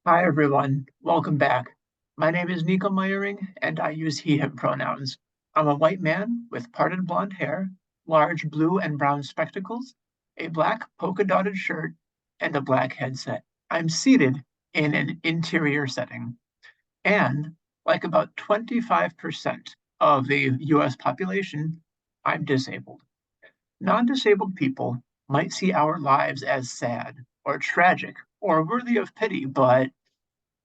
Hi, everyone. Welcome back. My name is Nico and I use he, him pronouns. I'm a white man with parted blonde hair, large blue and brown spectacles, a black polka dotted shirt, and a black headset. I'm seated in an interior setting. And, like about 25% of the US population, I'm disabled. Non disabled people might see our lives as sad or tragic or worthy of pity, but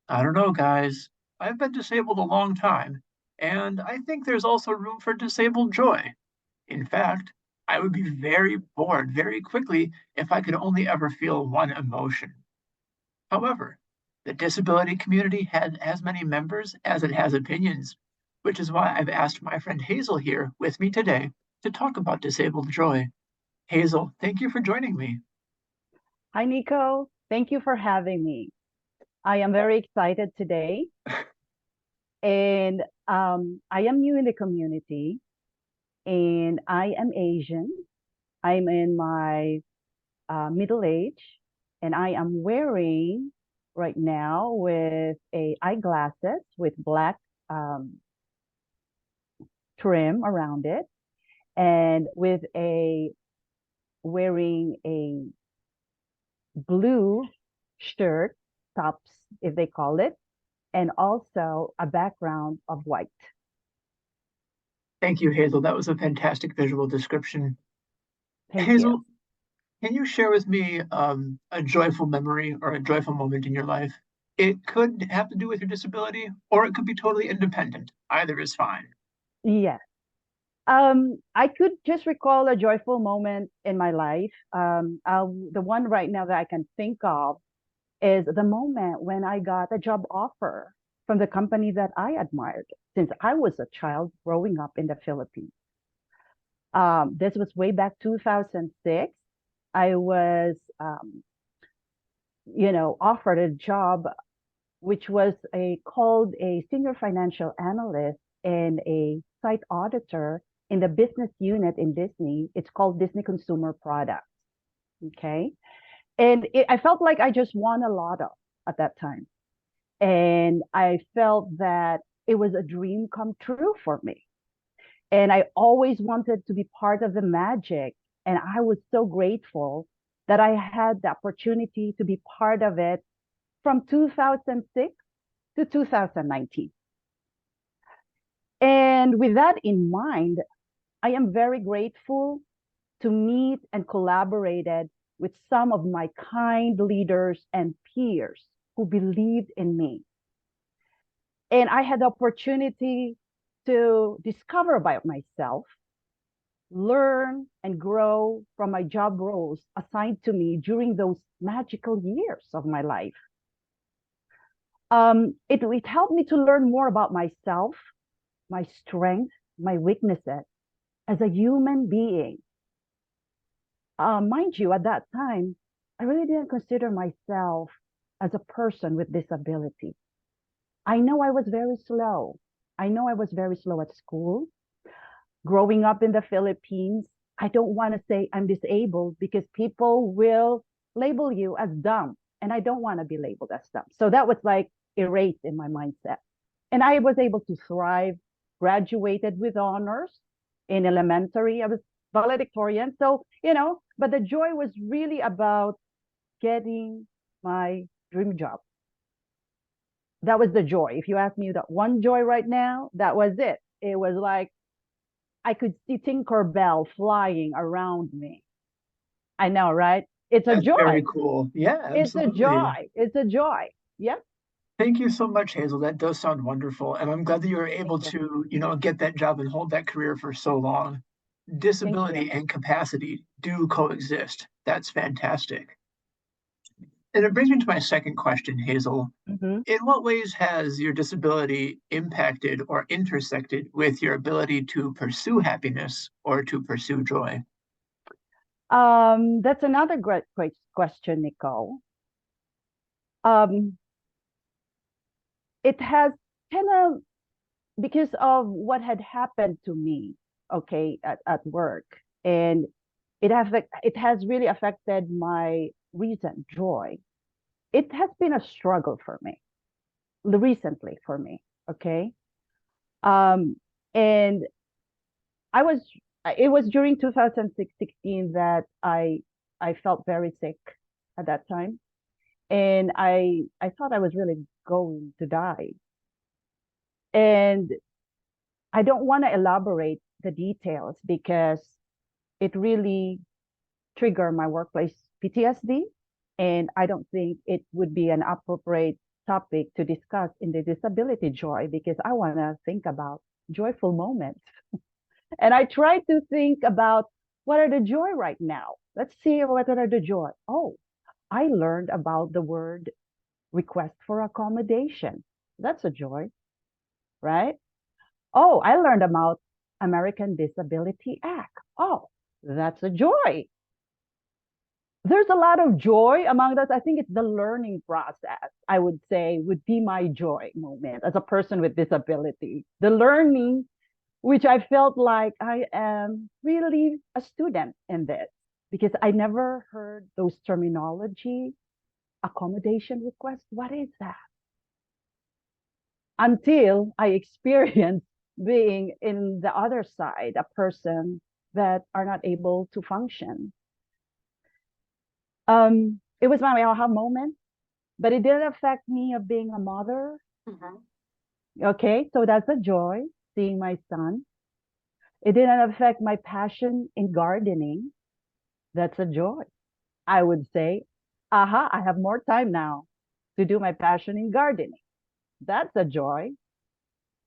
I don't know, guys. I've been disabled a long time, and I think there's also room for disabled joy. In fact, I would be very bored very quickly if I could only ever feel one emotion. However, the disability community has as many members as it has opinions, which is why I've asked my friend Hazel here with me today to talk about disabled joy. Hazel, thank you for joining me. Hi, Nico. Thank you for having me. I am very excited today. And I am new in the community and I am Asian. I'm in my middle age and I am wearing right now with a eyeglasses with black um, trim around it and with a wearing a blue shirt, tops, if they call it, and also a background of white. Thank you, Hazel. That was a fantastic visual description. Thank you. Hazel, can you share with me a joyful memory or a joyful moment in your life? It could have to do with your disability, or it could be totally independent. Either is fine. Yes. I could just recall a joyful moment in my life. The one right now that I can think of is the moment when I got a job offer from the company that I admired since I was a child growing up in the Philippines. This was way back 2006. I was, offered a job which was called a senior financial analyst and a site auditor in the business unit in Disney. It's called Disney Consumer Products. Okay. And I felt like I just won a lotto at that time. And I felt that it was a dream come true for me. And I always wanted to be part of the magic. And I was so grateful that I had the opportunity to be part of it from 2006 to 2019. And with that in mind, I am very grateful to meet and collaborated with some of my kind leaders and peers who believed in me. And I had the opportunity to discover about myself, learn and grow from my job roles assigned to me during those magical years of my life. It helped me to learn more about myself, my strengths, my weaknesses as a human being. Mind you, at that time, I really didn't consider myself as a person with disability. I know I was very slow. I know I was very slow at school. Growing up in the Philippines, I don't want to say I'm disabled because people will label you as dumb. And I don't want to be labeled as dumb. So that was like erased in my mindset. And I was able to thrive, graduated with honors in elementary. I was valedictorian. So, but the joy was really about getting my dream job. That was the joy. If you ask me that one joy right now, that was it. It was like I could see Tinkerbell flying around me. I know, right? It's a That's very joy. cool. Yeah, It's a absolutely. joy. It's a joy. Yep. Thank you so much, Hazel. That does sound wonderful. And I'm glad that you were Thank able you. to, get that job and hold that career for so long. Thank you. Disability and capacity do coexist. That's fantastic. And it brings me to my second question, Hazel. Mm-hmm. In what ways has your disability impacted or intersected with your ability to pursue happiness or to pursue joy? That's another great question, Nicole. Um, it has kind of because of what had happened to me, okay, at work, and it has really affected my recent joy. it has been a struggle for me recently for me. Okay. Um, and I was, it was during 2016 that I felt very sick at that time. And I thought I was really going to die. And I don't want to elaborate the details because it really triggered my workplace PTSD. And I don't think it would be an appropriate topic to discuss in the disability joy because I want to think about joyful moments. And I try to think about what are the joy right now. Let's see what are the joy. Oh, I learned about the word request for accommodation. That's a joy, right? Oh, I learned about American Disability Act. Oh, that's a joy. There's a lot of joy among us. I think it's the learning process, I would say, would be my joy moment as a person with disability. The learning, which I felt like I am really a student in this because I never heard those terminology, accommodation request. What is that? Until I experienced being in the other side, a person that are not able to function. It was my aha moment, but it didn't affect me of being a mother. Mhm. Okay, so that's a joy, seeing my son. It didn't affect my passion in gardening. That's a joy. I would say, aha, I have more time now to do my passion in gardening. That's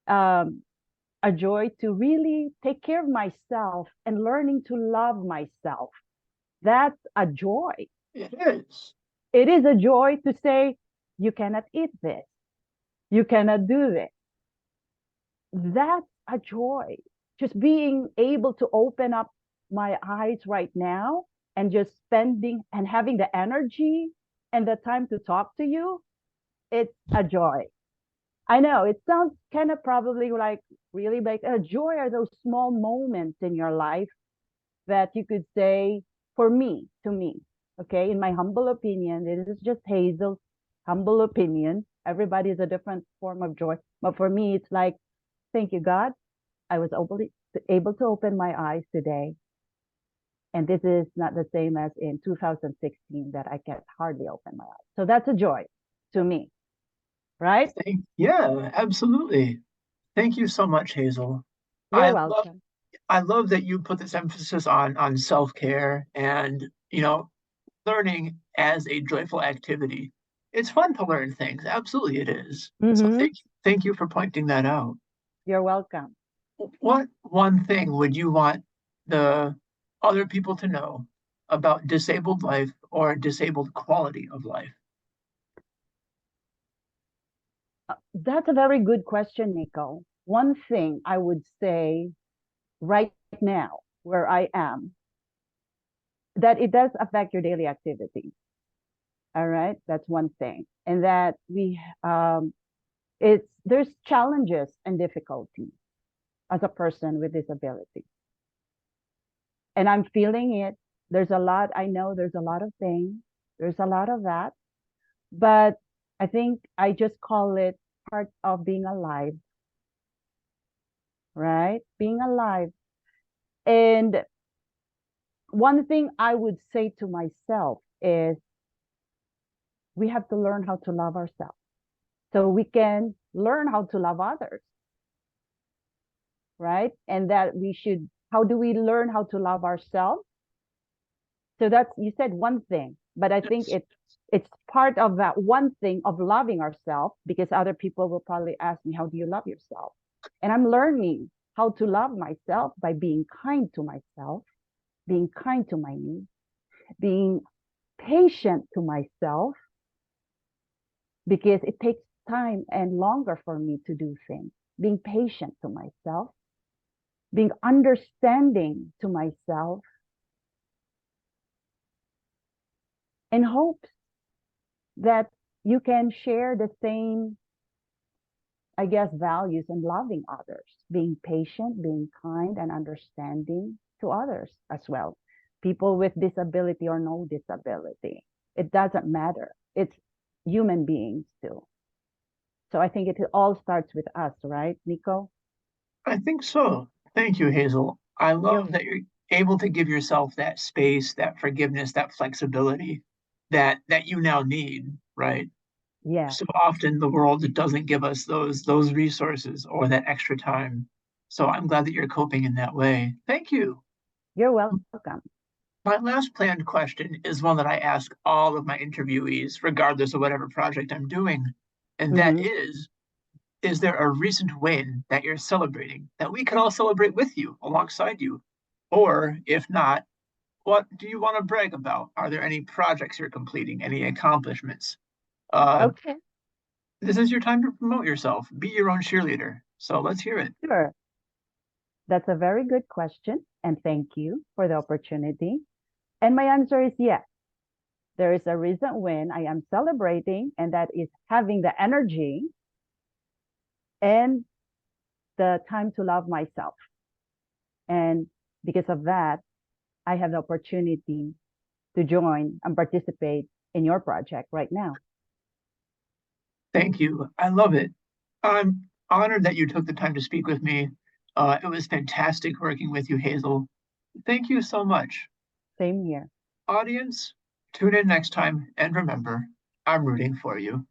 um, a joy to really take care of myself and learning to love myself. That's a joy. It is. It is a joy to say, you cannot eat this, you cannot do this. That's a joy. Just being able to open up my eyes right now and just spending and having the energy and the time to talk to you, it's a joy. I know it sounds kind of probably like really like a joy are those small moments in your life that you could say for me, to me, okay, in my humble opinion, this is just Hazel's humble opinion. Everybody is a different form of joy. But for me, it's like, thank you, God. I was able to open my eyes today. And this is not the same as in 2016 that I can hardly open my eyes. So that's a joy to me, right? Yeah, absolutely. Thank you so much, Hazel. You're I love welcome. I love that you put this emphasis on self-care and, learning as a joyful activity. It's fun to learn things. Absolutely it is. So Mm-hmm. thank you for pointing that out. You're welcome. What one thing would you want the other people to know about disabled life or disabled quality of life? That's a very good question, Nico. One thing I would say right now, where I am, that it does affect your daily activity. All right, that's one thing, and that it's there's challenges and difficulties as a person with disability, and I'm feeling it. There's a lot. I know there's a lot of things. There's a lot of that, but I think I just call it part of being alive, right? Being alive. And one thing I would say to myself is we have to learn how to love ourselves so we can learn how to love others, right? And that we should, how do we learn how to love ourselves? So that's, you said one thing, but I think Yes. it's part of that one thing of loving ourselves because other people will probably ask me, how do you love yourself? And I'm learning how to love myself by being kind to myself, being kind to my needs, being patient to myself because it takes time and longer for me to do things. Being patient to myself, being understanding to myself, and hopes that you can share the same, I guess, values in loving others, being patient, being kind, and understanding to others as well. People with disability or no disability. It doesn't matter. It's human beings too. So I think it all starts with us, right, Nico? I think so. Thank you, Hazel. I You're, love that you're able to give yourself that space, that forgiveness, that flexibility that you now need, right? yeah, So often the world doesn't give us those resources or that extra time. So I'm glad that you're coping in that way. Thank you. you're welcome. My last planned question is one that I ask all of my interviewees, regardless of whatever project I'm doing. And that Hmm. is there a recent win that you're celebrating that we can all celebrate with you, alongside you? Or if not, what do you want to brag about? Are there any projects you're completing, any accomplishments? Uh, Okay, this is your time to promote yourself. Be your own cheerleader. So let's hear it. sure. That's a very good question. And thank you for the opportunity. And my answer is yes. There is a recent win I am celebrating, and that is having the energy and the time to love myself. And because of that, I have the opportunity to join and participate in your project right now. Thank you. I love it. I'm honored that you took the time to speak with me. It was fantastic working with you, Hazel. Thank you so much. Same here. Audience, tune in next time and remember, I'm rooting for you.